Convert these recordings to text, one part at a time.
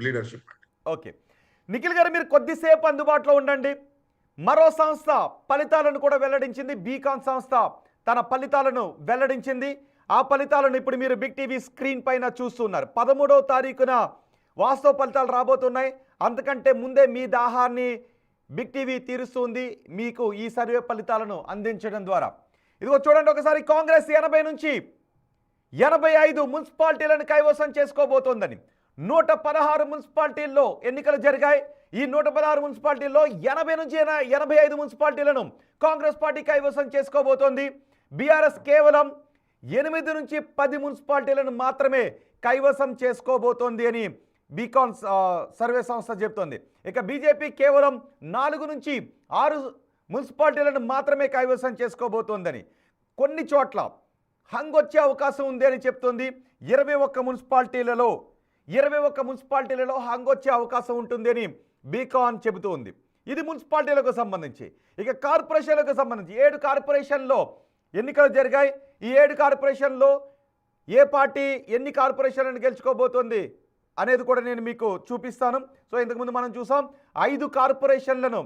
Leadership. Okay. Nikhil గారు మీరు కొద్దిసేపు అందుబాటులో ఉండండి. మరో సంస్థ ఫలితాలను కూడా వెల్లడించింది. బీకాన్ సంస్థ తన ఫలితాలను వెల్లడించింది. ఆ ఫలితాలను ఇప్పుడు మీరు బిగ్ టీవీ స్క్రీన్ పైన చూస్తున్నారు. 13వ తారీఖున వాస్తవ ఫలితాలు రాబోతున్నాయి. అంతకంటే ముందే మీ దాహాన్ని బిగ్ టీవీ తీరుస్తుంది మీకు ఈ సర్వే ఫలితాలను అందించడం ద్వారా. ఇదిగో చూడండి ఒకసారి, కాంగ్రెస్ 80 నుంచి 85 మున్సిపాలిటీలను కైవసం చేసుకోబోతోందని. 116 మున్సిపాలిటీల్లో ఎన్నికలు జరిగాయి. ఈ 116 మున్సిపాలిటీల్లో 80 నుంచి 85 మున్సిపాలిటీలను కాంగ్రెస్ పార్టీ కైవసం చేసుకోబోతోంది. బీఆర్ఎస్ కేవలం 8 నుంచి 10 మున్సిపాలిటీలను మాత్రమే కైవసం చేసుకోబోతోంది అని బీకాన్ సర్వే సంస్థ చెబుతోంది. ఇక బీజేపీ కేవలం 4 నుంచి 6 మున్సిపాలిటీలను మాత్రమే కైవసం చేసుకోబోతోందని. కొన్ని చోట్ల హంగ్ వచ్చే అవకాశం ఉంది అని చెప్తోంది. 21 మున్సిపాలిటీలలో హంగ్ వచ్చే అవకాశం ఉంటుంది అని బీకాన్ చెబుతూ ఉంది. ఇది మున్సిపాలిటీలకు సంబంధించి. ఇక కార్పొరేషన్లకు సంబంధించి 7 కార్పొరేషన్లో ఎన్నికలు జరిగాయి. ఈ 7 కార్పొరేషన్లో ఏ పార్టీ ఎన్ని కార్పొరేషన్లను గెలుచుకోబోతోంది అనేది కూడా నేను మీకు చూపిస్తాను. సో ఇంతకుముందు మనం చూసాం 5 కార్పొరేషన్లను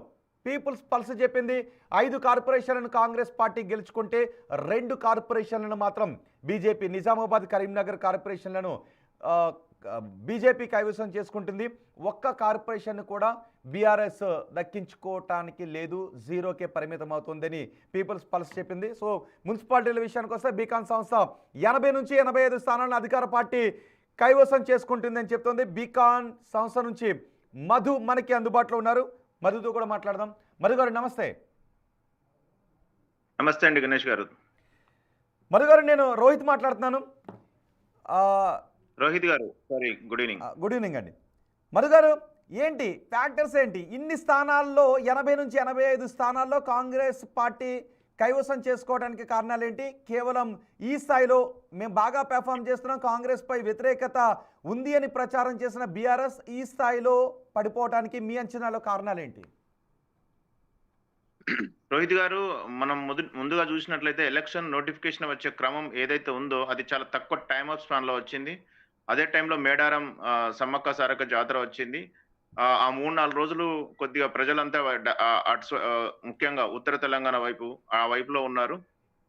పీపుల్స్ పల్స్ చెప్పింది. 5 కార్పొరేషన్లను కాంగ్రెస్ పార్టీ గెలుచుకుంటే 2 కార్పొరేషన్లను మాత్రం బీజేపీ, నిజామాబాద్, కరీంనగర్ కార్పొరేషన్లను బీజేపీ కైవసం చేసుకుంటుంది. ఒక్క కార్పొరేషన్ కూడా బీఆర్ఎస్ దక్కించుకోవటానికి లేదు, 0కే పరిమితం అవుతుందని పీపుల్స్ పల్స్ చెప్పింది. సో మున్సిపాలిటీల విషయానికి వస్తే బీకాన్ సంస్థ 80 నుంచి 85 స్థానాలను అధికార పార్టీ కైవసం చేసుకుంటుందని చెప్తోంది. బీకాన్ సంస్థ నుంచి మధు మనకి అందుబాటులో ఉన్నారు. మధుతో కూడా మాట్లాడదాం. మధు గారు నమస్తే. నమస్తే అండి గణేష్ గారు. మధు గారు, నేను రోహిత్ మాట్లాడుతున్నాను. రోహిత్ గారు, sorry, good evening. Good evening అండి. మధు గారు, ఏంటి ఫ్యాక్టర్స్ ఏంటి? ఇన్ని స్థానాల్లో 80 నుంచి 85 స్థానాల్లో కాంగ్రెస్ పార్టీ కైవసం చేసుకోవడానికి కారణాలు ఏంటి? కేవలం ఈ స్థాయిలో మేము బాగా పెర్ఫామ్ చేస్తున్నాం, కాంగ్రెస్ పై వ్యతిరేకత ఉంది అని ప్రచారం చేసిన బీఆర్ఎస్ ఈ స్థాయిలో పడిపోవడానికి మీ అంచనాలో కారణాలు ఏంటి? రోహిత్ గారు, మనం ముందుగా చూసినట్లయితే ఎలక్షన్ నోటిఫికేషన్ వచ్చే క్రమం ఏదైతే ఉందో అది చాలా తక్కువ టైమ్ ఆఫ్ స్పాన్ లో వచ్చింది. అదే టైంలో మేడారం సమ్మక్క సారక్క జాతర వచ్చింది. ఆ 3-4 రోజులు కొద్దిగా ప్రజలంతా ముఖ్యంగా ఉత్తర తెలంగాణ వైపులో ఉన్నారు.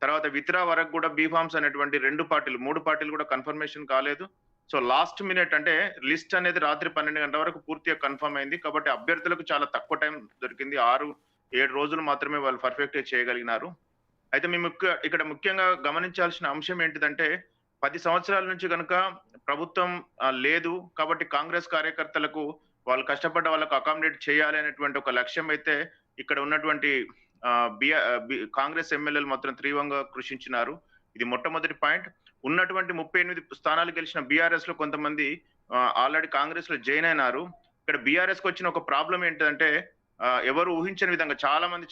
తర్వాత విత్రా వరకు కూడా బీఫామ్స్ అనేటువంటి 2 పార్టీలు 3 పార్టీలు కూడా కన్ఫర్మేషన్ కాలేదు. సో లాస్ట్ మినిట్ అంటే లిస్ట్ అనేది రాత్రి 12 గంటల వరకు పూర్తిగా కన్ఫర్మ్ అయింది. కాబట్టి అభ్యర్థులకు చాలా తక్కువ టైం దొరికింది. 6-7 రోజులు మాత్రమే వాళ్ళు పర్ఫెక్ట్ చేయగలిగినారు. అయితే మేము ఇక్కడ ముఖ్యంగా గమనించాల్సిన అంశం ఏంటిదంటే 10 సంవత్సరాల నుంచి కనుక ప్రభుత్వం లేదు కాబట్టి కాంగ్రెస్ కార్యకర్తలకు వాళ్ళు కష్టపడ్డ వాళ్ళకు అకామిడేట్ చేయాలి అనేటువంటి ఒక లక్ష్యం అయితే ఇక్కడ ఉన్నటువంటి కాంగ్రెస్ ఎమ్మెల్యేలు మాత్రం తీవ్రంగా కృషించినారు. ఇది మొట్టమొదటి పాయింట్. ఉన్నటువంటి 38 స్థానాలు గెలిచిన బీఆర్ఎస్ లో కొంతమంది ఆల్రెడీ కాంగ్రెస్ లో జాయిన్ అయినారు. ఇక్కడ బీఆర్ఎస్ కు వచ్చిన ఒక ప్రాబ్లం ఏంటంటే ఎవరు ఊహించని విధంగా చాలా మంది